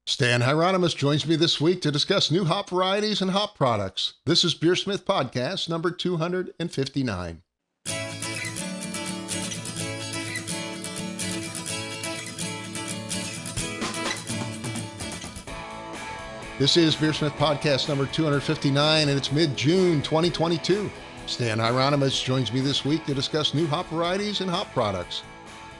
Stan Hieronymus joins me this week to discuss new hop varieties and hop products. This is BeerSmith Podcast number 259. This is BeerSmith Podcast number 259, and it's mid-June 2022. Stan Hieronymus joins me this week to discuss new hop varieties and hop products.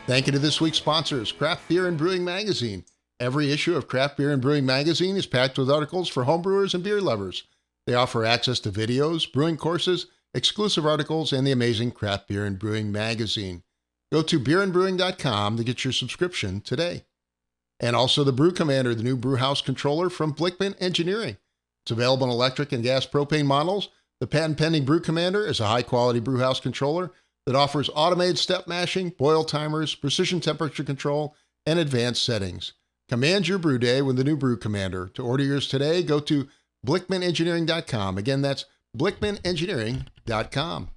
Thank you to this week's sponsors, Craft Beer and Brewing Magazine. Every issue of Craft Beer and Brewing Magazine is packed with articles for homebrewers and beer lovers. They offer access to videos, brewing courses, exclusive articles, and the amazing Craft Beer and Brewing Magazine. Go to beerandbrewing.com to get your subscription today. And also the Brew Commander, the new brewhouse controller from Blickman Engineering. It's available in electric and gas propane models. The patent-pending Brew Commander is a high-quality brewhouse controller that offers automated step mashing, boil timers, precision temperature control, and advanced settings. Command your brew day with the new Brew Commander. To order yours today, go to blickmanengineering.com. Again, that's blickmanengineering.com.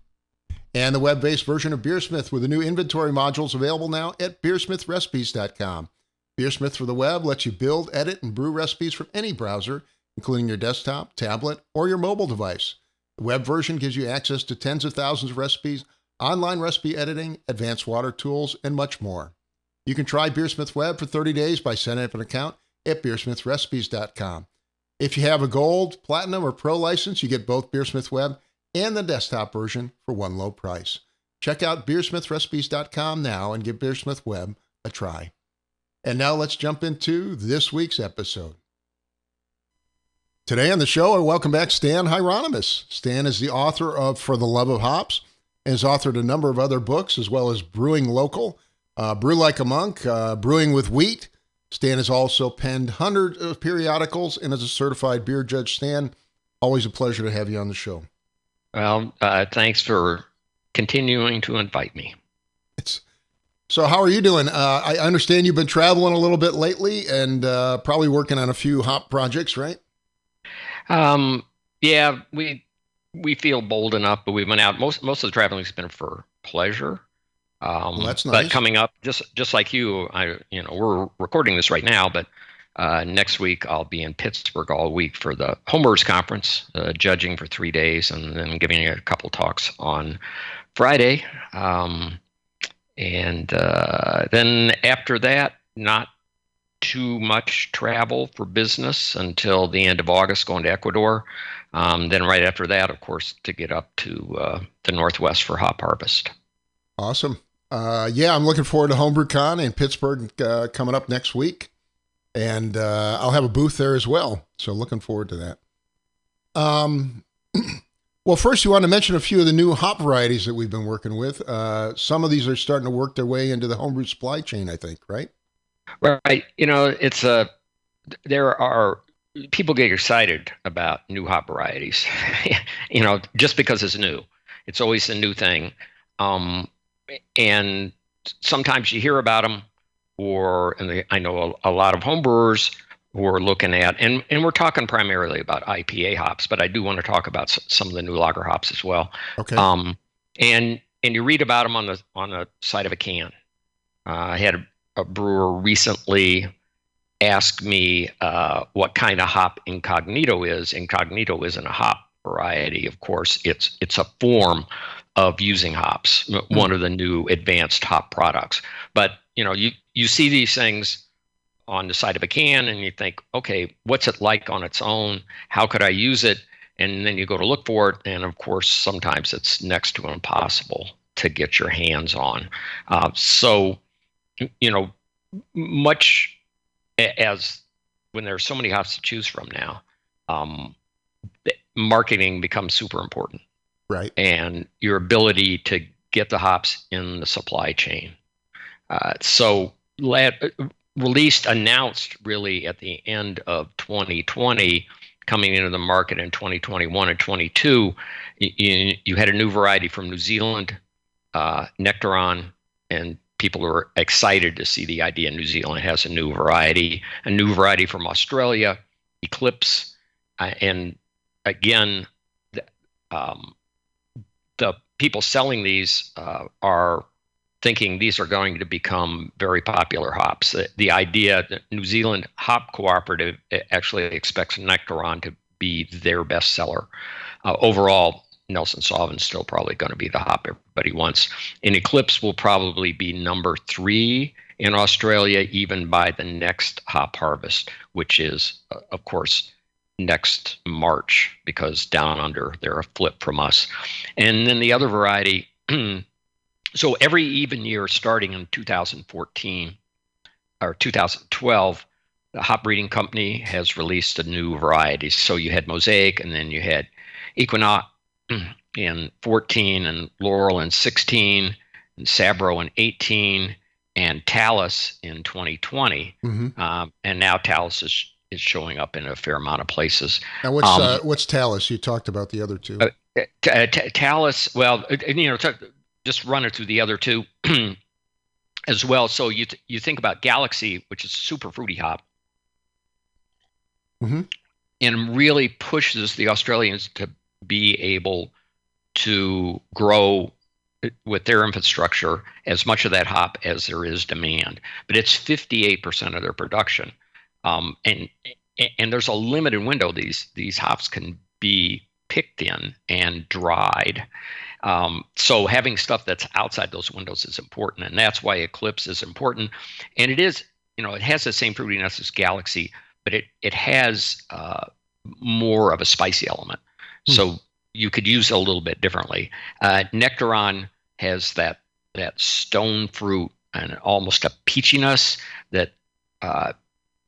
And the web-based version of BeerSmith with the new inventory modules available now at beersmithrecipes.com. BeerSmith for the web lets you build, edit, and brew recipes from any browser, including your desktop, tablet, or your mobile device. The web version gives you access to tens of thousands of recipes, online recipe editing, advanced water tools, and much more. You can try BeerSmith Web for 30 days by setting up an account at beersmithrecipes.com. If you have a gold, platinum, or pro license, you get both BeerSmith Web and the desktop version for one low price. Check out beersmithrecipes.com now and give BeerSmith Web a try. And now let's jump into this week's episode. Today on the show, I welcome back Stan Hieronymus. Stan is the author of For the Love of Hops and has authored a number of other books, as well as Brewing Local, Brew Like a Monk, Brewing with Wheat. Stan has also penned hundreds of periodicals and is a certified beer judge. Stan, always a pleasure to have you on the show. Well, thanks for continuing to invite me. So how are you doing? I understand you've been traveling a little bit lately and probably working on a few hop projects, right? Yeah, we feel bold enough, but we've been out. Most of the traveling has been for pleasure. Well, that's nice. But coming up, just like you, we're recording this right now, but next week I'll be in Pittsburgh all week for the Homebrewers Conference, judging for 3 days, and then giving a couple talks on Friday. And then after that, not too much travel for business until the end of August, going to Ecuador. Then right after that, of course, to get up to the Northwest for hop harvest. Awesome. Yeah, I'm looking forward to HomebrewCon in Pittsburgh coming up next week. And I'll have a booth there as well. So looking forward to that. Well, first, you want to mention a few of the new hop varieties that we've been working with. Some of these are starting to work their way into the homebrew supply chain, I think, right? Right. There are people get excited about new hop varieties, just because it's new. It's always a new thing. And sometimes you hear about them, I know a lot of homebrewers who are looking at, and we're talking primarily about IPA hops, but I do want to talk about some of the new lager hops as well. Okay. And you read about them on the side of a can. I had a brewer recently ask me what kind of hop incognito is. Incognito isn't a hop variety, of course. It's a form of using hops, one of the new advanced hop products. But you see these things on the side of a can and you think, okay, what's it like on its own? How could I use it? And then you go to look for it, and of course sometimes it's next to impossible to get your hands on. Much as when there's so many hops to choose from now, marketing becomes super important. Right. And your ability to get the hops in the supply chain. Announced really at the end of 2020, coming into the market in 2021 and 22, you had a new variety from New Zealand, Nectaron, and people are excited to see the idea New Zealand has a new variety from Australia, Eclipse, and again, the people selling these are thinking these are going to become very popular hops. The idea that New Zealand Hop Cooperative actually expects Nectaron to be their best seller. Overall, Nelson Sauvin still probably going to be the hop everybody wants. And Eclipse will probably be number 3 in Australia, even by the next hop harvest, which is, of course, next March, because down under they're a flip from us. And then the other variety, so every even year starting in 2014 or 2012, the Hop Breeding Company has released a new variety. So you had Mosaic, and then you had Equinox in 14, and Laurel in 16, and Sabro in 18, and Talus in 2020. And now Talus is showing up in a fair amount of places. Now, what's Talus? You talked about the other two. Talus, well, just run it through the other two as well. So you think about Galaxy, which is a super fruity hop, and really pushes the Australians to be able to grow with their infrastructure as much of that hop as there is demand. But it's 58% of their production, and there's a limited window these hops can be picked in and dried. So having stuff that's outside those windows is important, and that's why Eclipse is important. And it is, it has the same fruitiness as Galaxy, but it has more of a spicy element. So you could use it a little bit differently. Nectaron has that stone fruit and almost a peachiness that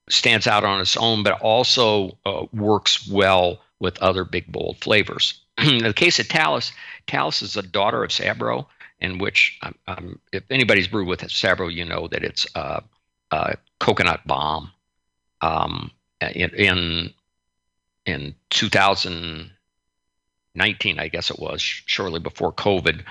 stands out on its own, but also works well with other big, bold flavors. In the case of Talus, Talus is a daughter of Sabro, in which, if anybody's brewed with Sabro, you know that it's a coconut bomb. In 2019, I guess it was, shortly before COVID,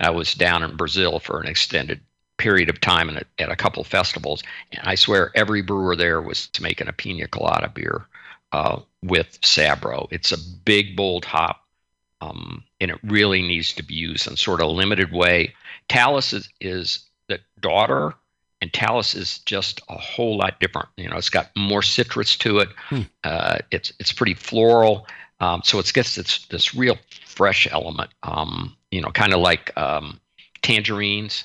I was down in Brazil for an extended period of time at a couple of festivals, and I swear every brewer there was making a pina colada beer with Sabro. It's a big, bold hop, and it really needs to be used in sort of a limited way. Talus is the daughter, and Talus is just a whole lot different. It's got more citrus to it. It's pretty floral, so it gets this real fresh element. Kind of like tangerines.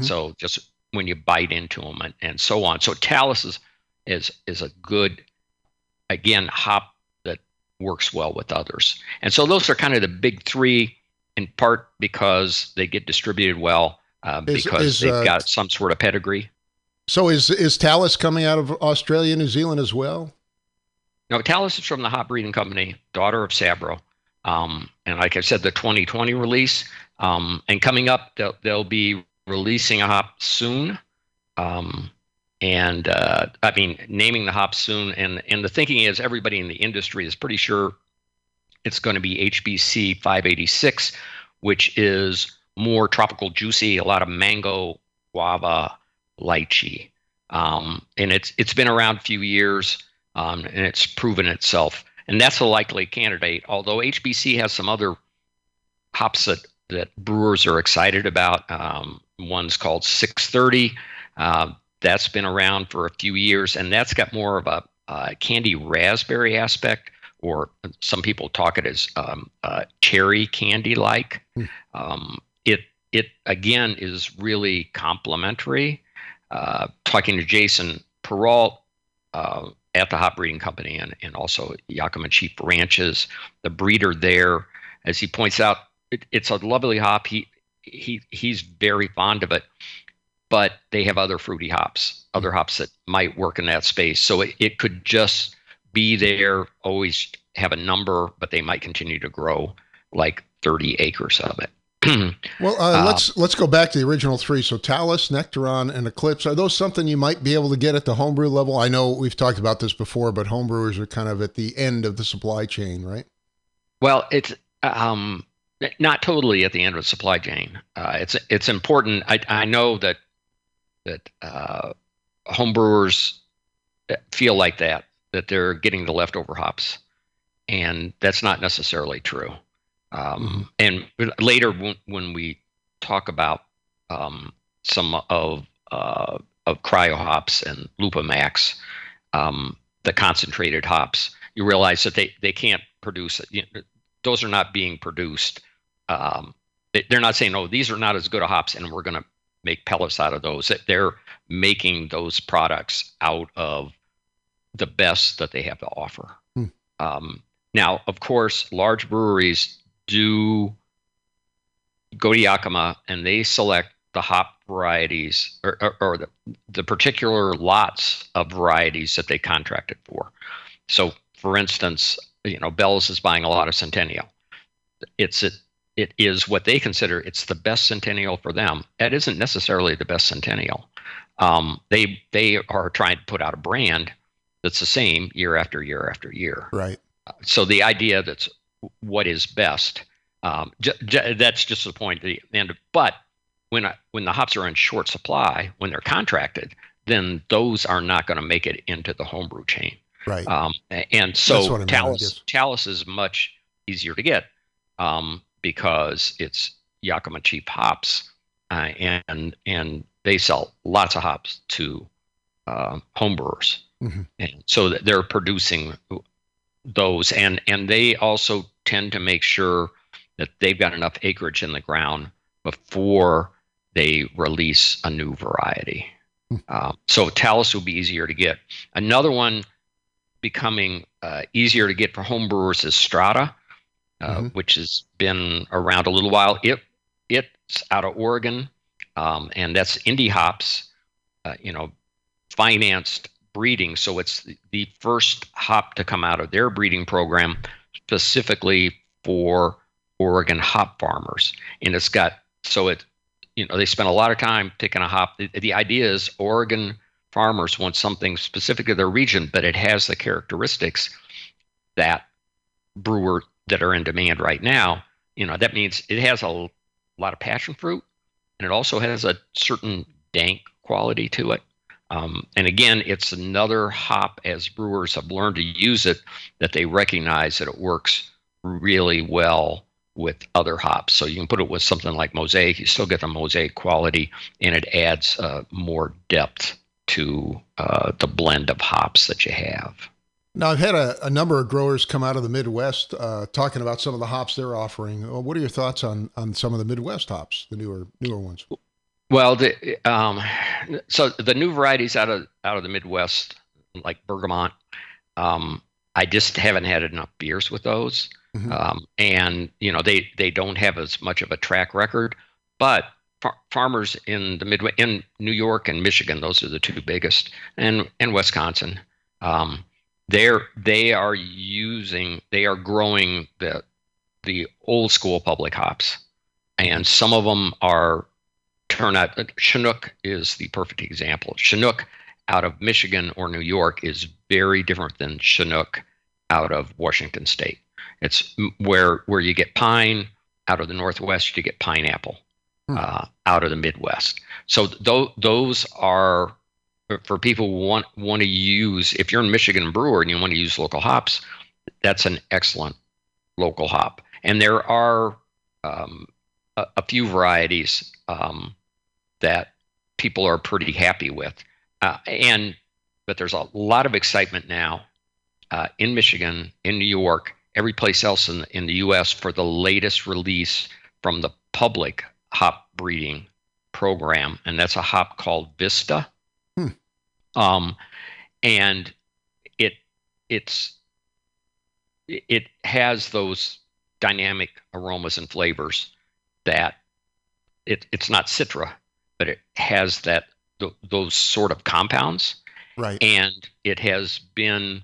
So just when you bite into them and so on. So Talus is a good, again, hop that works well with others. And so those are kind of the big 3, in part because they get distributed well, because they've got some sort of pedigree. So is Talus coming out of Australia, New Zealand as well? No, Talus is from the Hop Breeding Company, daughter of Sabro. And like I said, the 2020 release, and coming up, they'll be releasing a hop soon. Naming the hop soon. And the thinking is everybody in the industry is pretty sure it's going to be HBC 586, which is more tropical, juicy, a lot of mango, guava, lychee. And it's been around a few years, and it's proven itself. And that's a likely candidate, although HBC has some other hops that brewers are excited about. One's called 630. That's been around for a few years, and that's got more of a candy raspberry aspect, or some people talk it as cherry candy-like. It again is really complementary. Talking to Jason Peralt at the Hop Breeding Company and also Yakima Chief Ranches, the breeder there, as he points out, it's a lovely hop. He's very fond of it, but they have other fruity hops, other hops that might work in that space. So it could just be there, always have a number, but they might continue to grow like 30 acres of it. Well, let's go back to the original 3. So Talus, Nectaron, and Eclipse. Are those something you might be able to get at the homebrew level? I know we've talked about this before, but homebrewers are kind of at the end of the supply chain, right? Well, it's not totally at the end of the supply chain. It's important. I know that homebrewers feel like that they're getting the leftover hops, and that's not necessarily true. And later, when we talk about some of Cryo hops and Lupimax, the concentrated hops, you realize that they can't produce it. You know, those are not being produced. They're not saying, "Oh, these are not as good a hops, and we're going to make pellets out of those." They're making those products out of the best that they have to offer. Now, of course, large breweries do go to Yakima and they select the hop varieties or the particular lots of varieties that they contracted for. So, for instance, Bell's is buying a lot of Centennial. It is what they consider it's the best Centennial for them. That isn't necessarily the best Centennial. They are trying to put out a brand that's the same year after year after year. Right. So the idea that's what is best, that's just the point. But when the hops are in short supply, when they're contracted, then those are not going to make it into the homebrew chain. Right. And so Talus is much easier to get because it's Yakima cheap hops, and they sell lots of hops to homebrewers. And so they're producing those, and they also tend to make sure that they've got enough acreage in the ground before they release a new variety. So Talus will be easier to get. Another one becoming easier to get for homebrewers is Strata, which has been around a little while. It's out of Oregon, and that's indie hops, financed breeding. So it's the first hop to come out of their breeding program specifically for Oregon hop farmers. And it's got, they spend a lot of time picking a hop. The idea is Oregon farmers want something specific to their region, but it has the characteristics that that are in demand right now. That means it has a lot of passion fruit, and it also has a certain dank quality to it. And again, it's another hop, as brewers have learned to use it, that they recognize that it works really well with other hops. So you can put it with something like Mosaic, you still get the Mosaic quality, and it adds more depth to the blend of hops that you have. Now, I've had a number of growers come out of the Midwest talking about some of the hops they're offering. What are your thoughts on some of the Midwest hops, the newer ones? Well, so the new varieties out of the Midwest, like Bergamot, I just haven't had enough beers with those, and they don't have as much of a track record. But farmers in the Midwest, in New York and Michigan, those are the two biggest, and Wisconsin, they are growing the old school public hops, and some of them are. Chinook is the perfect example. Chinook out of Michigan or New York is very different than Chinook out of Washington State. It's where you get pine out of the Northwest, you get pineapple out of the Midwest. So those are for people who want to use. If you're a Michigan brewer and you want to use local hops, that's an excellent local hop. And there are a few varieties that people are pretty happy with, but there's a lot of excitement now in Michigan, in New York, every place else in the U.S. for the latest release from the public hop breeding program, and that's a hop called Vista. And it has those dynamic aromas and flavors that it's not Citra, but it has those sort of compounds, right? And it has been,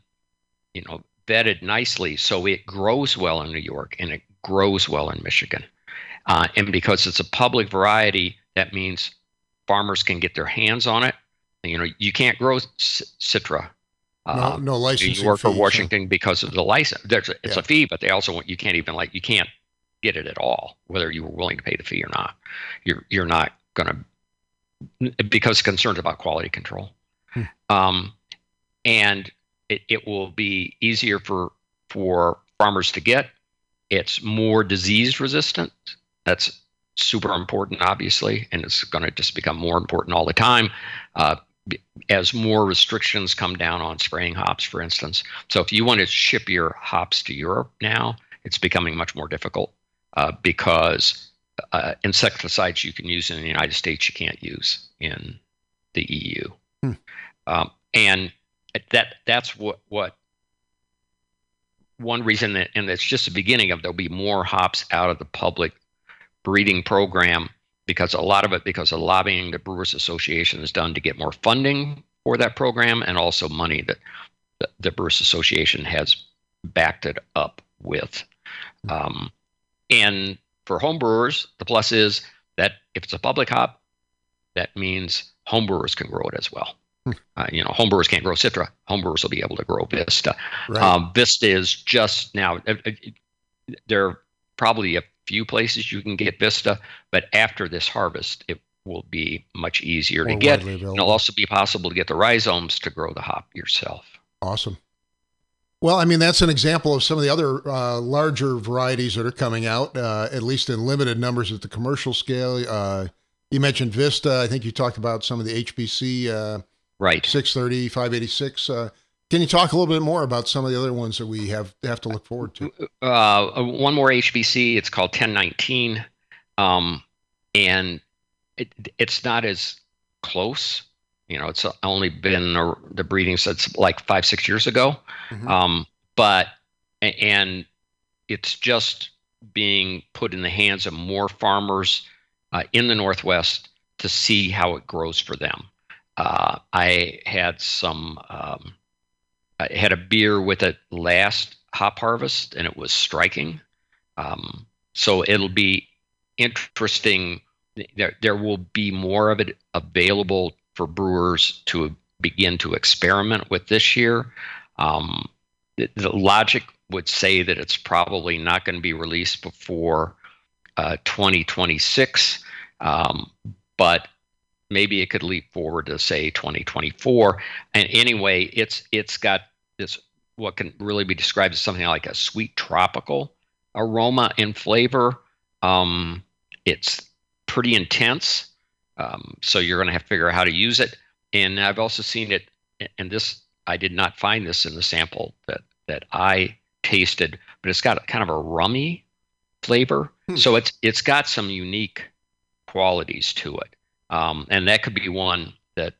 vetted nicely, so it grows well in New York and it grows well in Michigan. And because it's a public variety, that means farmers can get their hands on it. You can't grow Citra. No licensing New York or fee, Washington because of the license. It's a fee, but they also want you can't get it at all, whether you were willing to pay the fee or not. You're not going to, because concerns about quality control. And it will be easier for farmers to get. It's more disease resistant. That's super important, obviously, and it's going to just become more important all the time as more restrictions come down on spraying hops, for instance. So if you want to ship your hops to Europe now, it's becoming much more difficult because insecticides you can use in the United States you can't use in the EU. And that's what one reason, and it's just the beginning of, there'll be more hops out of the public breeding program because a lot of it because of lobbying the Brewers Association has done to get more funding for that program, and also money that the Brewers Association has backed it up with. And for home brewers, the plus is that if it's a public hop, that means home brewers can grow it as well. Home brewers can't grow Citra. Home brewers will be able to grow Vista. Right. Vista is just now, there are probably a few places you can get Vista, but after this harvest, it will be much easier to get. It'll also be possible to get the rhizomes to grow the hop yourself. Awesome. Well, I mean, that's an example of some of the other larger varieties that are coming out, at least in limited numbers at the commercial scale. You mentioned Vista. I think you talked about some of the HBC, right? 630, 586. Can you talk a little bit more about some of the other ones that we have to look forward to? One more HBC. It's called 1019, and it's not as close. It's only been the breeding since like 5-6 years ago. But it's just being put in the hands of more farmers in the Northwest to see how it grows for them. I had I had a beer with it last hop harvest, and it was striking. So it'll be interesting. There will be more of it available for brewers to begin to experiment with this year. The logic would say that it's probably not going to be released before 2026, but maybe it could leap forward to say 2024. And anyway, it's got this what can really be described as something like a sweet tropical aroma and flavor. It's pretty intense, so you're going to have to figure out how to use it. And I've also seen it, and this I did not find this in the sample that I tasted, but it's got kind of a rummy flavor. So it's got some unique qualities to it, and that could be one that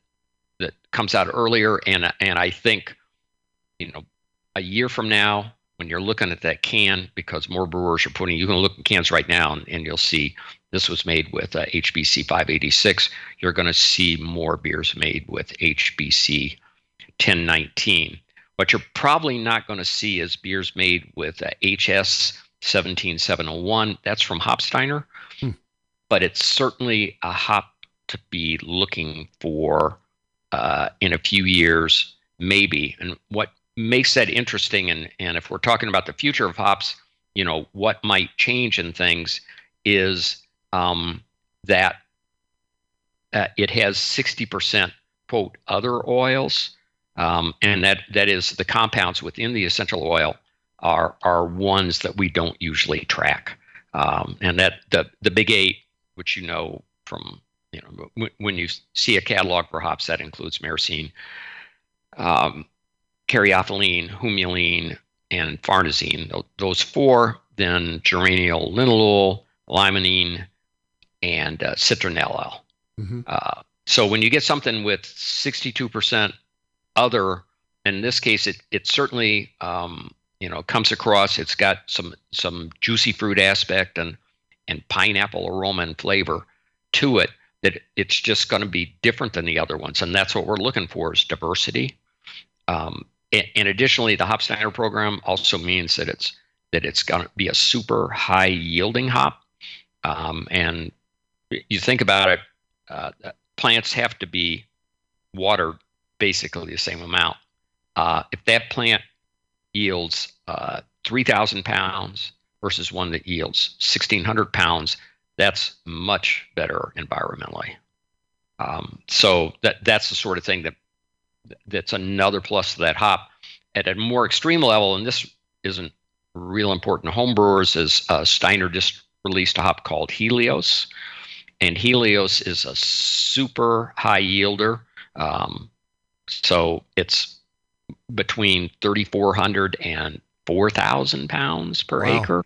comes out earlier. And I think, a year from now, when you're looking at that can, because more brewers are you can look at cans right now and you'll see this was made with HBC 586. You're going to see more beers made with HBC 1019. What you're probably not going to see is beers made with HS 17701. That's from Hopsteiner, but it's certainly a hop to be looking for in a few years, maybe. And what makes that interesting, and if we're talking about the future of hops, what might change in things is that it has 60% quote other oils, and that is the compounds within the essential oil are ones that we don't usually track, and that the big 8, which from when you see a catalog for hops, that includes myrcene, caryophyllene, humulene, and farnesene. Those 4, then geraniol, linalool, limonene, and citronellal. So when you get something with 62% other, in this case, it certainly comes across. It's got some juicy fruit aspect and pineapple aroma and flavor to it, that it's just going to be different than the other ones, and that's what we're looking for, is diversity. And additionally, the Hopsteiner program also means that it's going to be a super high yielding hop. And you think about it, plants have to be watered basically the same amount. If that plant yields 3,000 pounds versus one that yields 1,600 pounds, that's much better environmentally. So that's the sort of thing that's another plus to that hop. At a more extreme level, and this isn't real important to home brewers, is Steiner released a hop called Helios, and Helios is a super high yielder. So it's between 3,400 and 4,000 pounds per Wow. acre.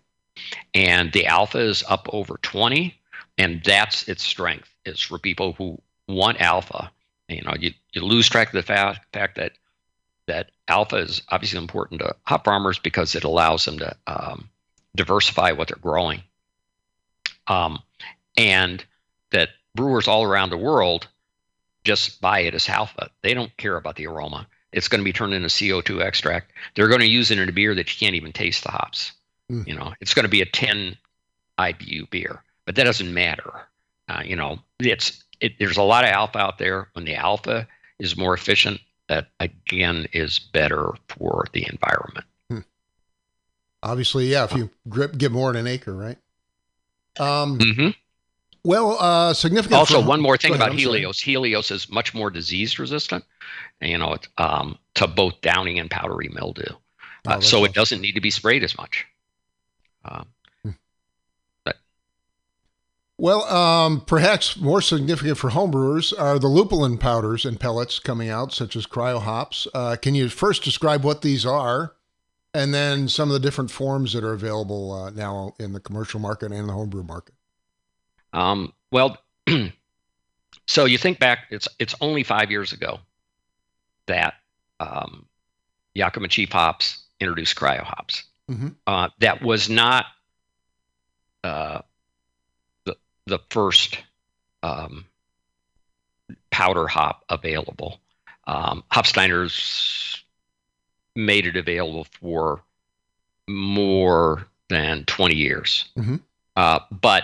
And the alpha is up over 20. And that's its strength, is for people who want alpha. You lose track of the fact that alpha is obviously important to hop farmers because it allows them to diversify what they're growing. And that brewers all around the world just buy it as alpha. They don't care about the aroma. It's going to be turned into CO2 extract. They're going to use it in a beer that you can't even taste the hops. It's going to be a 10 IBU beer, but that doesn't matter. There's a lot of alpha out there. When the alpha is more efficient, that again is better for the environment. Obviously, yeah. If you get more in an acre, right? Mm-hmm. Well, significant. Also, one more thing about Helios. Helios is much more disease resistant, to both downing and powdery mildew. So it doesn't need to be sprayed as much. Perhaps more significant for homebrewers are the Leupolin powders and pellets coming out, such as Cryo hops. Can you first describe what these are, and then some of the different forms that are available now in the commercial market and the homebrew market? So you think back, it's only 5 years ago that Yakima Chief Hops introduced Cryo hops. Mm-hmm. That was not the first powder hop available. Hopsteiner's made it available for more than 20 years. Mm-hmm. But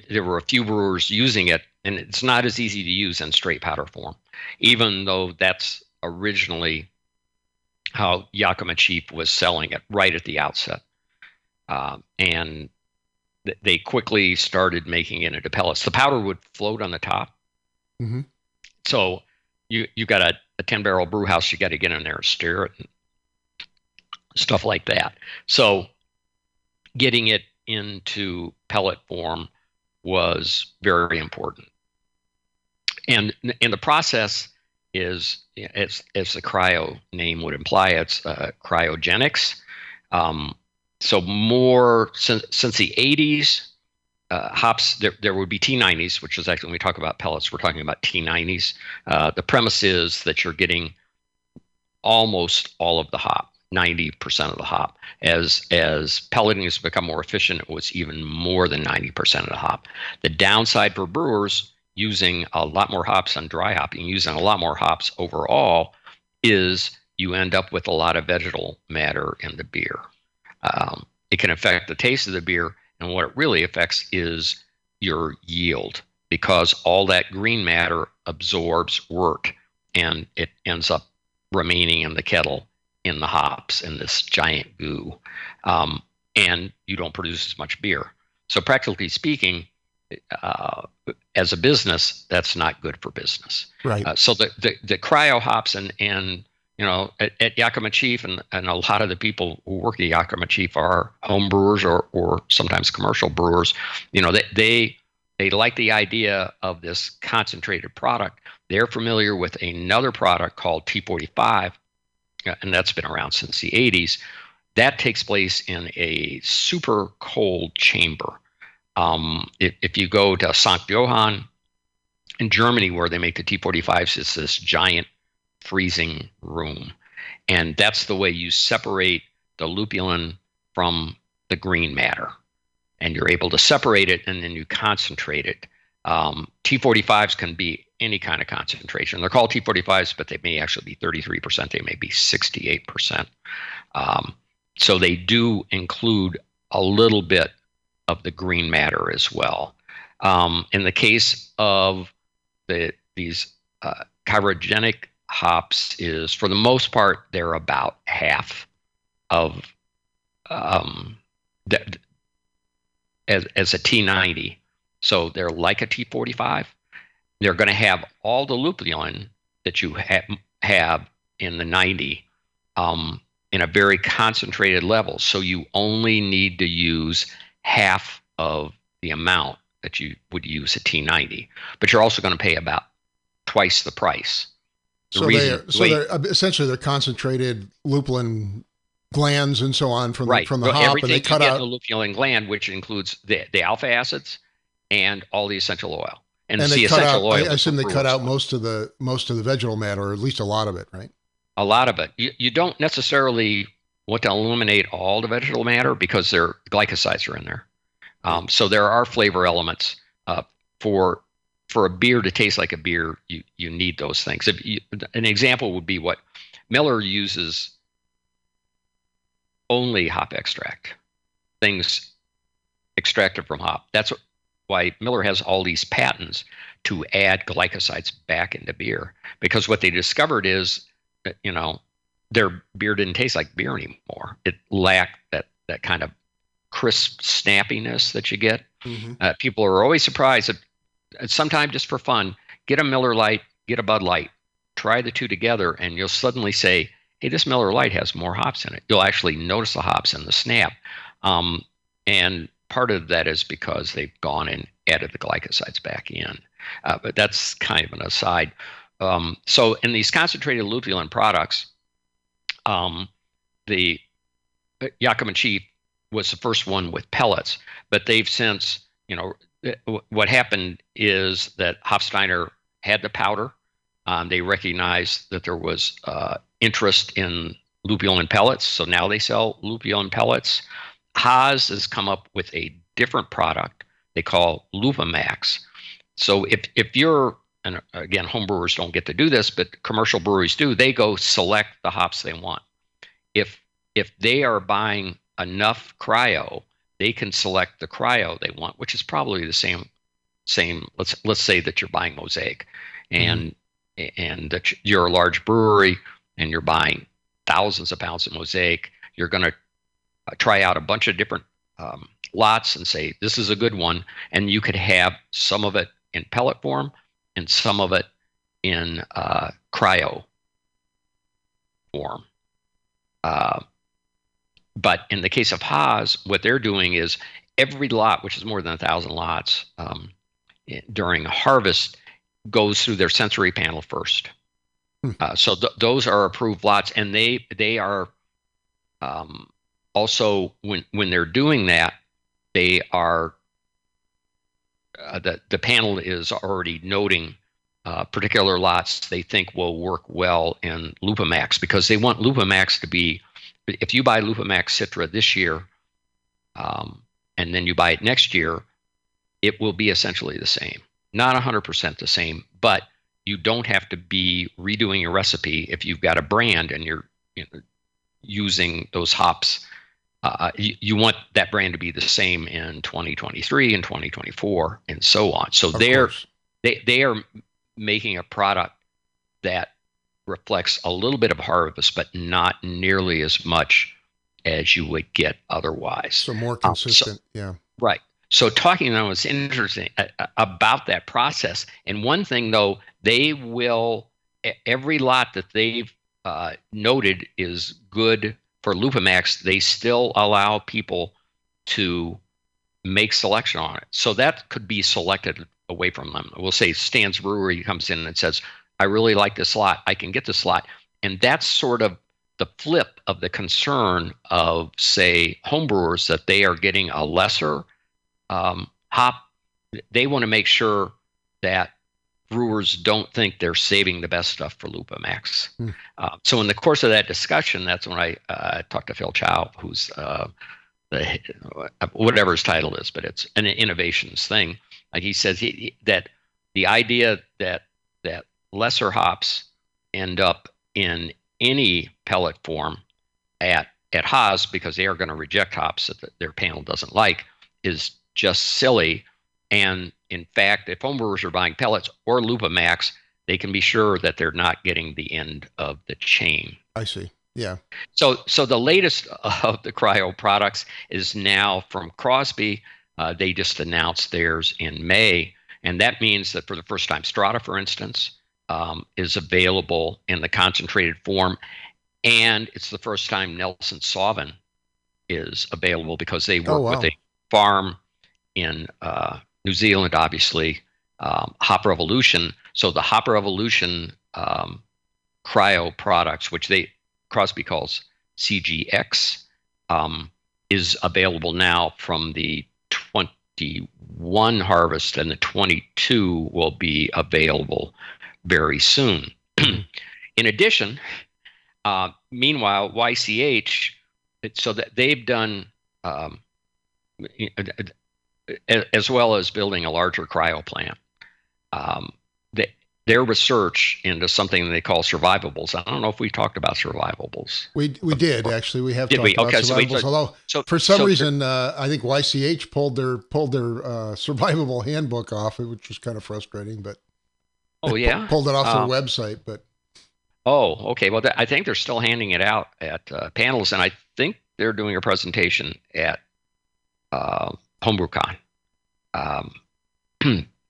there were a few brewers using it, and it's not as easy to use in straight powder form, even though that's originally how Yakima Chief was selling it right at the outset. And they quickly started making it into pellets. The powder would float on the top. Mm-hmm. So you got a 10-barrel brew house, you got to get in there and stir it and stuff like that. So getting it into pellet form was very important. And the process is, as the Cryo name would imply, it's cryogenics. So more since the 80s, hops, there would be T90s, which is actually, when we talk about pellets, we're talking about T90s. The premise is that you're getting almost all of the hop, 90% of the hop. As pelleting has become more efficient, it was even more than 90% of the hop. The downside for brewers using a lot more hops on dry hopping, using a lot more hops overall, is you end up with a lot of vegetal matter in the beer. It can affect the taste of the beer, and what it really affects is your yield, because all that green matter absorbs wort, and it ends up remaining in the kettle in the hops in this giant goo, and you don't produce as much beer. So practically speaking, as a business, that's not good for business. Right. So the Cryo hops and at Yakima Chief, and a lot of the people who work at Yakima Chief are home brewers or sometimes commercial brewers. They like the idea of this concentrated product. They're familiar with another product called T45, and that's been around since the 80s. That takes place in a super cold chamber. If you go to St. Johann in Germany, where they make the T45s, it's this giant freezing room, and that's the way you separate the lupulin from the green matter, and you're able to separate it, and then you concentrate it. T45s can be any kind of concentration. They're called T45s, but they may actually be 33%. They may be 68%. So they do include a little bit of the green matter as well. In the case of these cryogenic hops, is for the most part they're about half of as a T90. So they're like a T45. They're going to have all the lupulin that you have in the 90 in a very concentrated level. So you only need to use half of the amount that you would use at T90, but you're also going to pay about twice the price. So they're essentially they're concentrated lupulin glands and so on from the hop, everything and they cut out the lupulin gland, which includes the alpha acids and all the essential oil. And they the cut essential out, oil. I assume they cut out most of the vegetal matter, or at least a lot of it, right? A lot of it. You don't necessarily want to eliminate all the vegetal matter because their glycosides are in there. So there are flavor elements for a beer to taste like a beer. You need those things. An example would be what Miller uses only hop extract, things extracted from hop. That's why Miller has all these patents to add glycosides back into beer, because what they discovered is that, their beer didn't taste like beer anymore. It lacked that kind of crisp snappiness that you get. Mm-hmm. People are always surprised that sometimes, just for fun, get a Miller Lite, get a Bud Light, try the two together, and you'll suddenly say, hey, this Miller Lite has more hops in it. You'll actually notice the hops in the snap. And part of that is because they've gone and added the glycosides back in. But that's kind of an aside. So in these concentrated lupulin products, the Yakima Chief was the first one with pellets, but they've since, what happened is that Hofsteiner had the powder. They recognized that there was interest in lupulin pellets, so now they sell lupulin pellets. Haas has come up with a different product they call Lupimax. So if you're, and again, home brewers don't get to do this, but commercial breweries do, they go select the hops they want. If they are buying enough Cryo, they can select the Cryo they want, which is probably the same. Let's say that you're buying Mosaic, and that you're a large brewery and you're buying thousands of pounds of Mosaic. You're going to try out a bunch of different lots and say, this is a good one. And you could have some of it in pellet form and some of it in Cryo form. But in the case of Haas, what they're doing is every lot, which is more than 1,000 lots during harvest, goes through their sensory panel first. So those are approved lots, and they are also, when they're doing that, they are the panel is already noting particular lots they think will work well in Lupimax, because they want Lupimax to be, if you buy Lupimax Citra this year and then you buy it next year, it will be essentially the same. Not 100% the same, but you don't have to be redoing your recipe if you've got a brand and you're using those hops. You want that brand to be the same in 2023 and 2024 and so on. So they are making a product that reflects a little bit of harvest, but not nearly as much as you would get otherwise. So more consistent, yeah. Right. So talking now is interesting about that process. And one thing, though, they will, every lot that they've noted is good for Lupimax, they still allow people to make selection on it. So that could be selected away from them. We'll say Stan's Brewery comes in and says, I really like this lot, I can get this lot. And that's sort of the flip of the concern of, say, homebrewers, that they are getting a lesser hop. They want to make sure that brewers don't think they're saving the best stuff for Lupimax. So in the course of that discussion, that's when I talked to Phil Chow, who's whatever his title is, but it's an innovations thing. Like he says that the idea that lesser hops end up in any pellet form at Haas, because they are going to reject hops that their panel doesn't like, is just silly. And in fact, if homebrewers are buying pellets or Lupimax, they can be sure that they're not getting the end of the chain. I see. Yeah. So the latest of the Cryo products is now from Crosby. They just announced theirs in May. And that means that for the first time, Strata, for instance, is available in the concentrated form. And it's the first time Nelson Sauvin is available, because they work with a farm in New Zealand, obviously, Hop Revolution. So the Hop Revolution Cryo products, which Crosby calls CGX, is available now from the 21 harvest, and the 22 will be available very soon. In addition, meanwhile, YCH, so that they've done, as well as building a larger cryo plant, their research into something they call survivables. I don't know if we talked about survivables. We did actually. We have did talked about survivables. Although for some reason, I think YCH pulled their survivable handbook off, which was kind of frustrating. But pulled it off their website. But okay. Well, I think they're still handing it out at panels, and I think they're doing a presentation at HomebrewCon.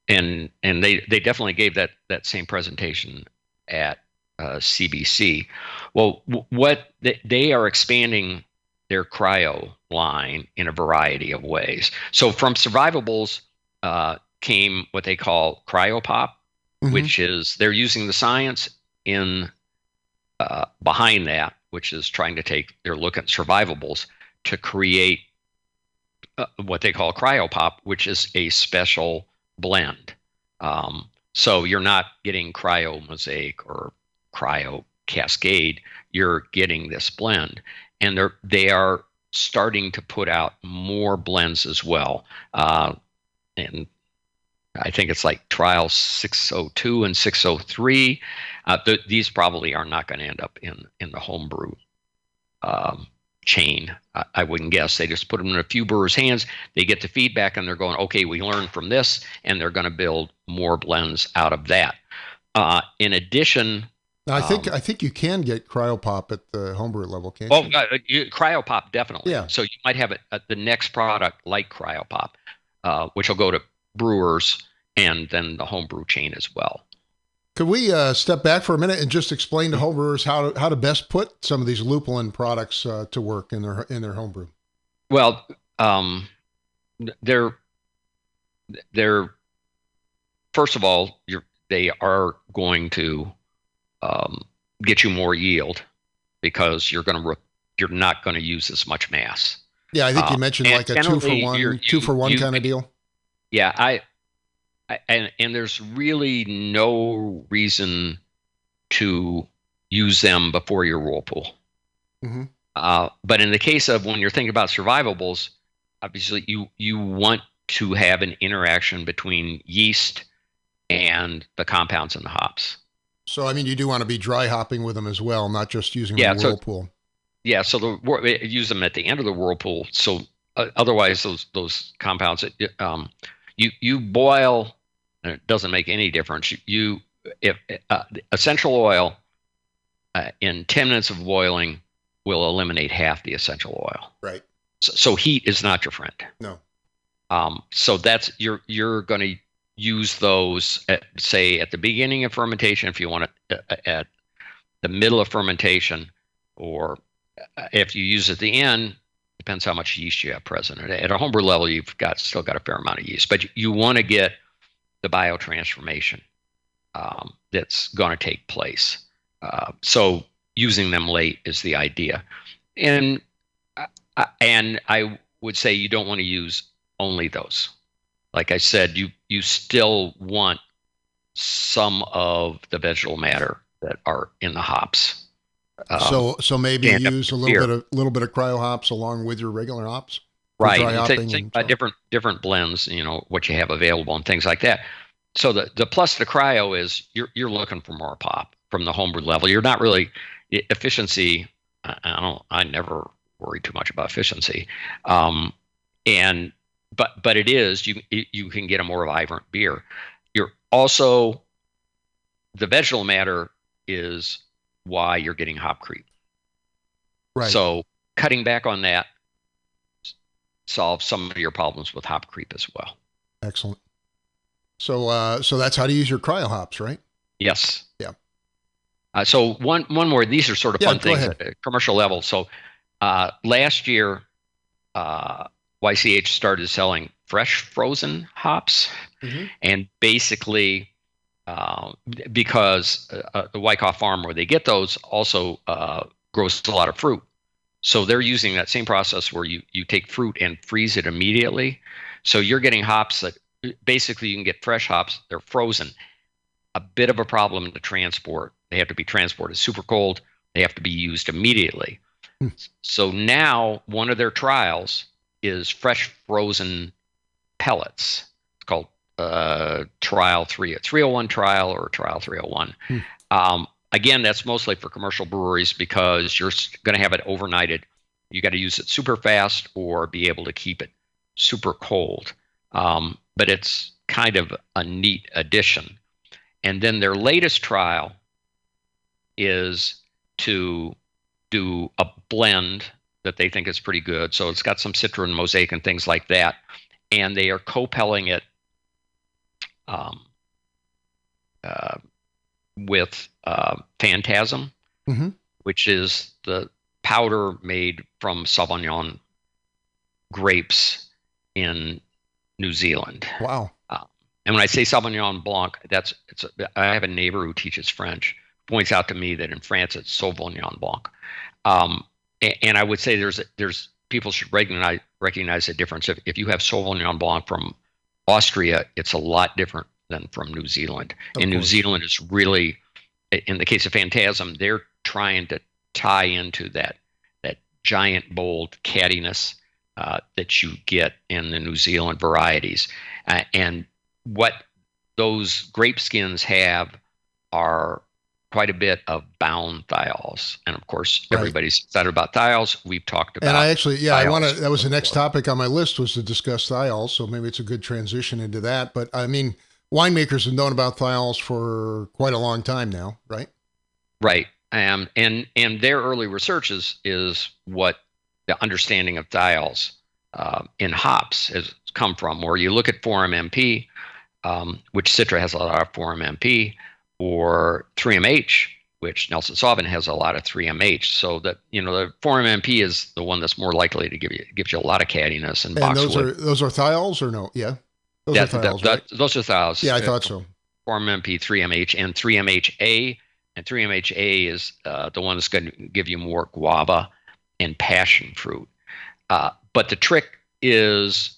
And they definitely gave that same presentation at CBC. Well, what they are expanding their cryo line in a variety of ways. So from survivables came what they call cryopop, which is they're using the science in behind that, which is trying to they're looking at survivables to create what they call cryopop, which is a special blend. So you're not getting cryo mosaic or cryo cascade, you're getting this blend, and they are starting to put out more blends as well. And I think it's like trial 602 and 603. These probably are not going to end up in the homebrew chain. I wouldn't guess. They just put them in a few brewers' hands. They get the feedback, and they're going, okay, we learned from this, and they're going to build more blends out of that. In addition, I think you can get cryopop at the homebrew level, can't you? Cryopop definitely. Yeah. So you might have the next product like cryopop, which will go to brewers and then the homebrew chain as well. Could we step back for a minute and just explain to homebrewers how to best put some of these Leupolin products to work in their homebrew? Well, they're first of all, they are going to get you more yield because you're not going to use as much mass. Yeah, I think you mentioned like a 2-for-1 kind of deal. Yeah, and there's really no reason to use them before your whirlpool. But in the case of when you're thinking about survivables, obviously you want to have an interaction between yeast and the compounds in the hops. So, I mean, you do want to be dry hopping with them as well, not just using the whirlpool. So use them at the end of the whirlpool. So otherwise, those compounds, you boil, and it doesn't make any difference. If essential oil in 10 minutes of boiling will eliminate half the essential oil. Right. So heat is not your friend. No. So that's you're going to use those at the beginning of fermentation if you want it at the middle of fermentation, or if you use it at the end. Depends how much yeast you have present. At a homebrew level, you've still got a fair amount of yeast, but you want to get the biotransformation that's going to take place. So using them late is the idea, and I would say you don't want to use only those. Like I said, you still want some of the vegetable matter that are in the hops. So maybe use a little bit of cryo hops along with your regular hops. Right. Think about different blends, what you have available and things like that. So the plus to cryo is you're looking for more pop from the homebrew level. You're not really efficiency. I never worry too much about efficiency. But it is you can get a more vibrant beer. You're also, the vegetable matter is why you're getting hop creep. Right. So cutting back on that solves some of your problems with hop creep as well. Excellent. So that's how to use your cryo hops, right? Yes. Yeah. So one more. These are sort of fun things ahead. at a commercial level. So last year, YCH started selling fresh frozen hops, and basically because the Wyckoff farm where they get those also grows a lot of fruit. So they're using that same process where you take fruit and freeze it immediately. So you're getting hops that basically you can get fresh hops, they're frozen. A bit of a problem to transport. They have to be transported super cold. They have to be used immediately. So now one of their trials is fresh frozen pellets. It's called Trial 301 trial or Trial 301. Again, that's mostly for commercial breweries because you're going to have it overnighted. You got to use it super fast or be able to keep it super cold. But it's kind of a neat addition. And then their latest trial is to do a blend that they think is pretty good. So it's got some citron mosaic and things like that. And they are co-pelling it with Phantasm, which is the powder made from Sauvignon grapes in New Zealand. Wow. And when I say Sauvignon Blanc, I have a neighbor who teaches French, points out to me that in France it's Sauvignon Blanc. And I would say there's people should recognize the difference. If you have Sauvignon Blanc from Austria, it's a lot different than from New Zealand. New Zealand is really, in the case of Phantasm, they're trying to tie into that giant, bold cattiness that you get in the New Zealand varieties. And what those grape skins have are quite a bit of bound thiols. And of course, everybody's excited about thiols. We've talked about. And I actually, that was the next topic on my list, was to discuss thiols. So maybe it's a good transition into that. But I mean, winemakers have known about thiols for quite a long time now, right? Right. And their early research is what the understanding of thiols in hops has come from, where you look at 4-MMP, which Citra has a lot of 4-MMP, or 3MH, which Nelson Sauvin has a lot of 3MH. So that, the 4-MMP is the one that's more likely to gives you a lot of cattiness and boxwood. Those are thiols or no? Yeah. Those are thiols, right? Those are thiols. Yeah, I thought so. 4-MMP, 3MH, and 3MHA. And 3MHA is the one that's going to give you more guava and passion fruit. But the trick is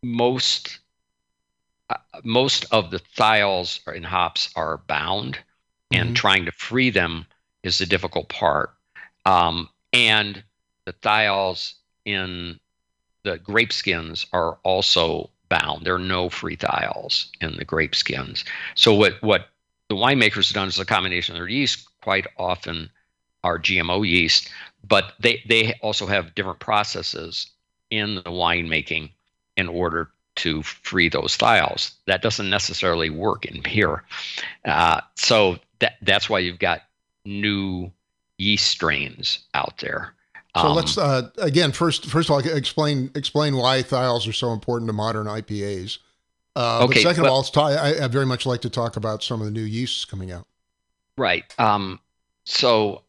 most of the thiols in hops are bound, and trying to free them is the difficult part. And the thiols in the grape skins are also bound. There are no free thiols in the grape skins. So what the winemakers have done is a combination of their yeast, quite often are GMO yeast, but they also have different processes in the winemaking in order to free those thiols. That doesn't necessarily work in beer. So that's why you've got new yeast strains out there. So let's again first of all explain why thiols are so important to modern IPAs. But second of all, I very much like to talk about some of the new yeasts coming out. Right. So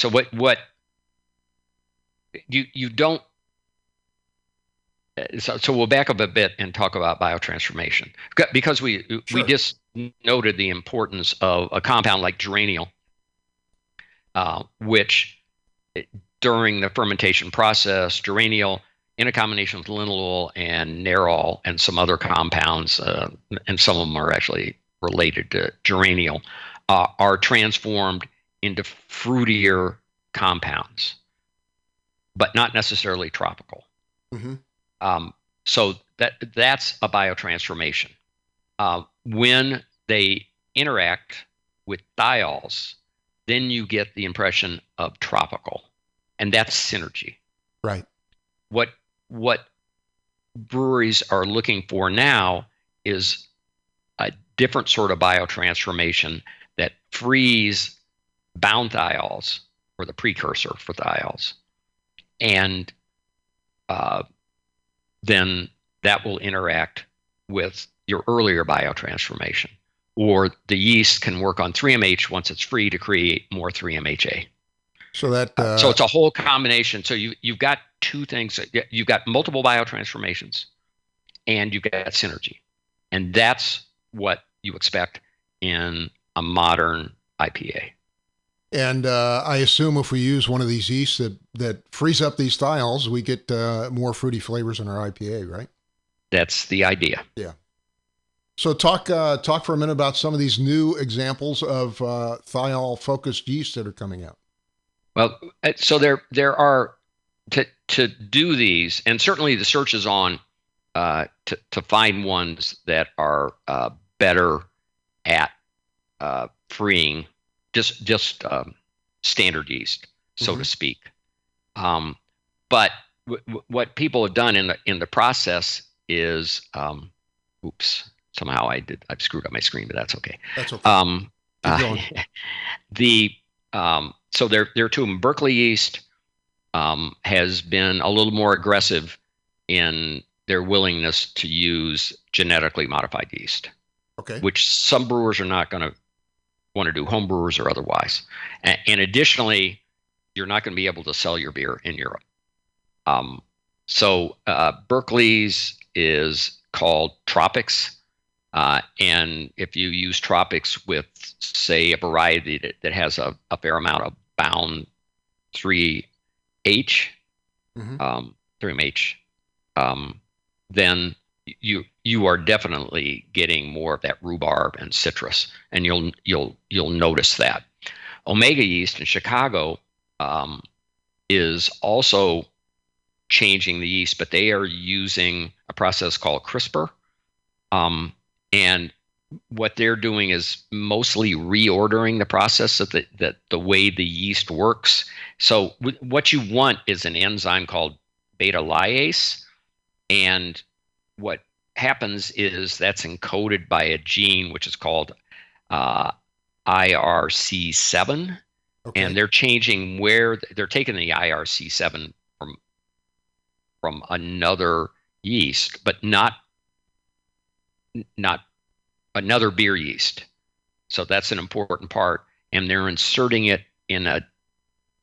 what you don't. So we'll back up a bit and talk about biotransformation, because we just noted the importance of a compound like geraniol, which during the fermentation process, geraniol in a combination with linalool and nerol and some other compounds, and some of them are actually related to geraniol, are transformed into fruitier compounds, but not necessarily tropical. So that's a biotransformation. When they interact with thiols, then you get the impression of tropical, and that's synergy. Right. What breweries are looking for now is a different sort of biotransformation that frees bound thiols, or the precursor for thiols, and then that will interact with your earlier biotransformation. Or the yeast can work on 3MH once it's free to create more 3MHA. So that so it's a whole combination. So you've got two things. You've got multiple biotransformations, and you've got synergy, and that's what you expect in a modern IPA. And I assume if we use one of these yeasts that frees up these thiols, we get more fruity flavors in our IPA, right? That's the idea. Yeah. So talk for a minute about some of these new examples of thiol-focused yeasts that are coming out. Well, so there are to do these, and certainly the search is on to find ones that are better at freeing just standard yeast, so to speak. But what people have done in the process is, oops, somehow I've screwed up my screen, but that's okay. That's okay. So there are two of them. Berkeley yeast has been a little more aggressive in their willingness to use genetically modified yeast, okay, which some brewers are not going to want to do, home brewers or otherwise. And additionally, you're not going to be able to sell your beer in Europe. So Berkeley's is called Tropics. And if you use Tropics with, say, a variety that has a fair amount of bound 3H, 3MH, then you are definitely getting more of that rhubarb and citrus, and you'll notice that. Omega yeast in Chicago is also changing the yeast, but they are using a process called CRISPR, and what they're doing is mostly reordering the process of the way the yeast works. So what you want is an enzyme called beta lyase, and what happens is that's encoded by a gene which is called IRC7, and they're changing where they're taking the IRC7 from another yeast, but not another beer yeast. So that's an important part, and they're inserting it in a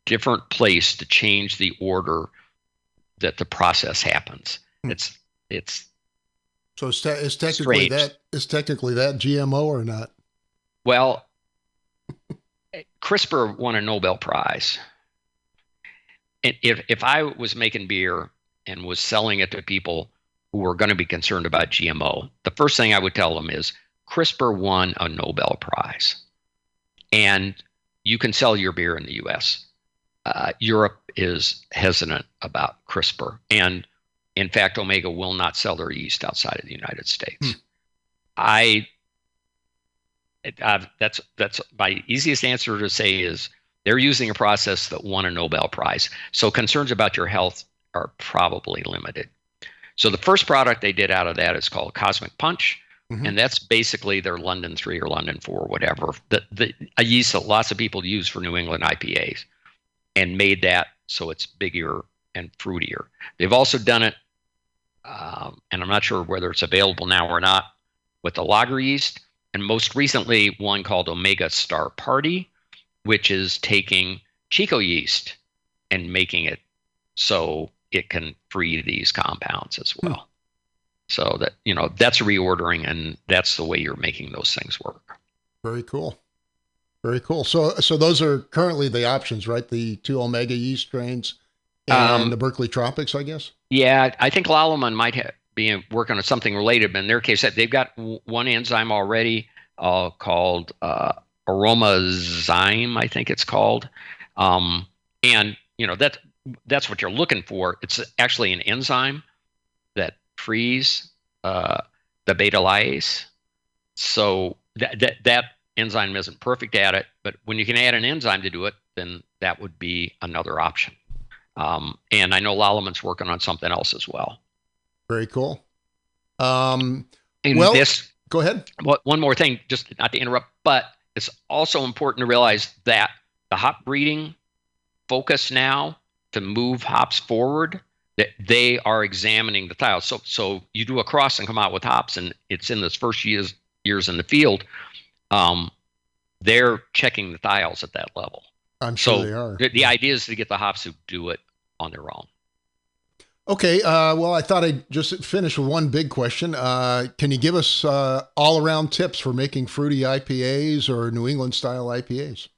different place to change the order that the process happens. It's so it's technically strange. Technically that GMO or not? Well, CRISPR won a Nobel Prize. And if I was making beer and was selling it to people who were going to be concerned about GMO, the first thing I would tell them is CRISPR won a Nobel Prize, and you can sell your beer in the U.S. Europe is hesitant about CRISPR, and in fact, Omega will not sell their yeast outside of the United States. That's my easiest answer to say is they're using a process that won a Nobel Prize. So concerns about your health are probably limited. So the first product they did out of that is called Cosmic Punch, and that's basically their London 3 or London 4, whatever, a yeast that lots of people use for New England IPAs, and made that so it's bigger and fruitier. They've also done it, and I'm not sure whether it's available now or not, with the lager yeast, and most recently one called Omega Star Party, which is taking Chico yeast and making it so it can free these compounds as well. So that, that's a reordering, and that's the way you're making those things work. Very cool. Very cool. So those are currently the options, right? The 2 Omega yeast strains and the Berkeley Tropics, I guess? Yeah, I think Leupolin might be working on something related, but in their case, they've got one enzyme already called aromazyme, I think it's called. And, that's what you're looking for. It's actually an enzyme that frees the beta lyase. So that enzyme isn't perfect at it, but when you can add an enzyme to do it, then that would be another option. And I know Leupolin's working on something else as well. Very cool. Go ahead. One more thing, just not to interrupt, but it's also important to realize that the hop breeding focus now to move hops forward, that they are examining the thiols. So you do a cross and come out with hops, and it's in those first years in the field. They're checking the thiols at that level. I'm sure So they are. the idea is to get the hops who do it on their own. Okay. Well, I thought I'd just finish with one big question. Can you give us all-around tips for making fruity IPAs or New England-style IPAs?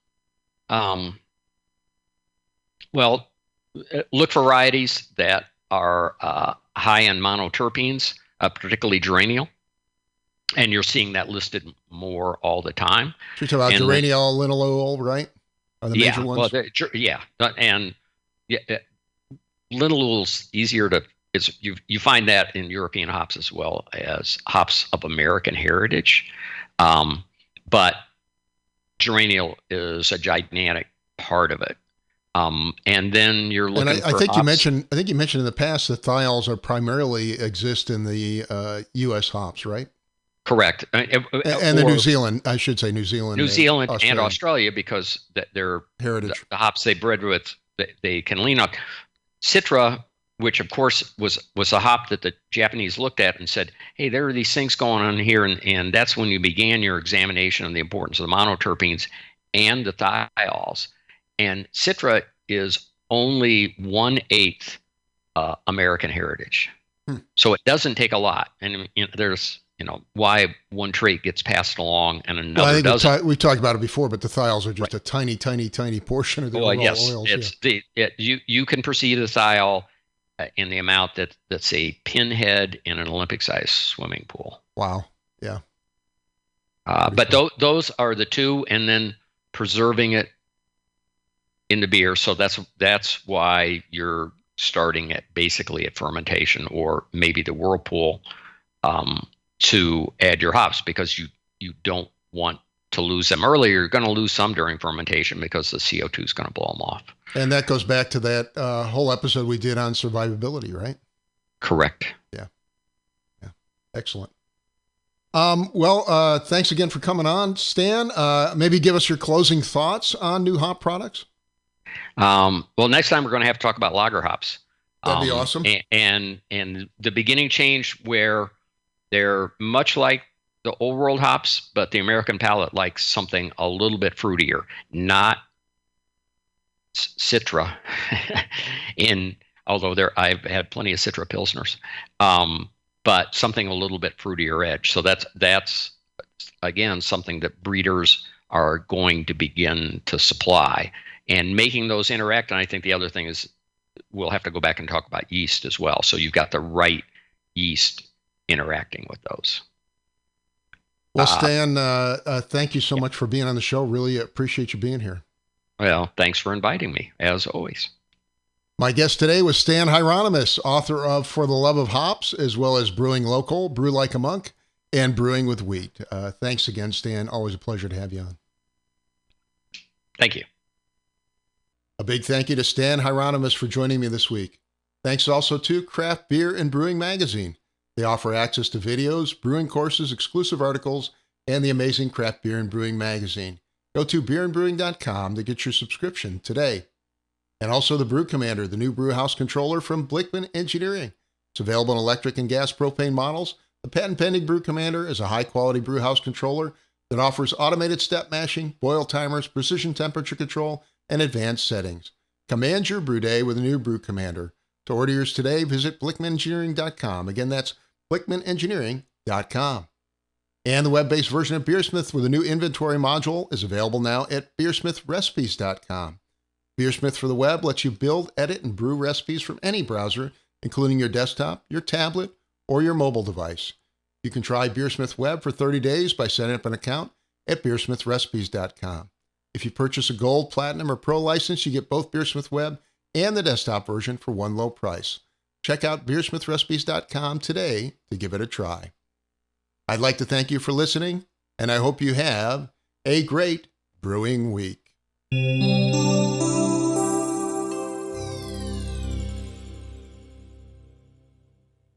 Well, look for varieties that are high in monoterpenes, particularly geraniol. And you're seeing that listed more all the time. So you're talking about geraniol, linalool, right? Are the major ones? Well, and linalool's easier to. You find that in European hops as well as hops of American heritage, but geraniol is a gigantic part of it. And then you're looking. And I think you mentioned in the past that thiols are primarily exist in the U.S. hops, right? Correct. And the New Zealand, I should say New Zealand. And Australia, because they're heritage. The hops they bred with, they can lean on. Citra, which of course was a hop that the Japanese looked at and said, hey, there are these things going on here. And that's when you began your examination of the importance of the monoterpenes and the thiols. And Citra is only 1/8 American heritage. So it doesn't take a lot. And there's why one trait gets passed along and another doesn't. We've talked about it before, but the thiols are just a tiny, tiny, tiny portion of the overall oils. You can perceive the thiol in the amount that's a pinhead in an Olympic-sized swimming pool. Wow. Yeah. But those are the two, and then preserving it in the beer. So that's why you're starting basically at fermentation, or maybe the whirlpool, to add your hops, because you don't want to lose them early. You're going to lose some during fermentation because the CO2 is going to blow them off. And that goes back to that whole episode we did on survivability, right? Correct. Yeah. Excellent. Well, thanks again for coming on, Stan. Maybe give us your closing thoughts on new hop products. Well, next time we're going to have to talk about lager hops. That'd be awesome. And the beginning change, where they're much like the old world hops, but the American palate likes something a little bit fruitier, not Citra. Although I've had plenty of Citra Pilsners, but something a little bit fruitier edge. So that's again something that breeders are going to begin to supply, and making those interact. And I think the other thing is we'll have to go back and talk about yeast as well. So you've got the right yeast interacting with those. Well, Stan, thank you so much for being on the show. Really appreciate you being here. Well, thanks for inviting me, as always. My guest today was Stan Hieronymus, author of For the Love of Hops, as well as Brewing Local, Brew Like a Monk, and Brewing with Wheat. Thanks again, Stan. Always a pleasure to have you on. Thank you. A big thank you to Stan Hieronymus for joining me this week. Thanks also to Craft Beer and Brewing Magazine. They offer access to videos, brewing courses, exclusive articles, and the amazing Craft Beer and Brewing Magazine. Go to beerandbrewing.com to get your subscription today. And also the Brew Commander, the new brew house controller from Blickman Engineering. It's available in electric and gas propane models. The patent-pending Brew Commander is a high-quality brew house controller that offers automated step mashing, boil timers, precision temperature control, and advanced settings. Command your brew day with a new Brew Commander. To order yours today, visit blickmanengineering.com. Again, that's blickmanengineering.com. And the web-based version of BeerSmith with a new inventory module is available now at beersmithrecipes.com. BeerSmith for the web lets you build, edit, and brew recipes from any browser, including your desktop, your tablet, or your mobile device. You can try BeerSmith Web for 30 days by setting up an account at beersmithrecipes.com. If you purchase a Gold, Platinum, or Pro license, you get both BeerSmith Web and the desktop version for one low price. Check out beersmithrecipes.com today to give it a try. I'd like to thank you for listening, and I hope you have a great brewing week.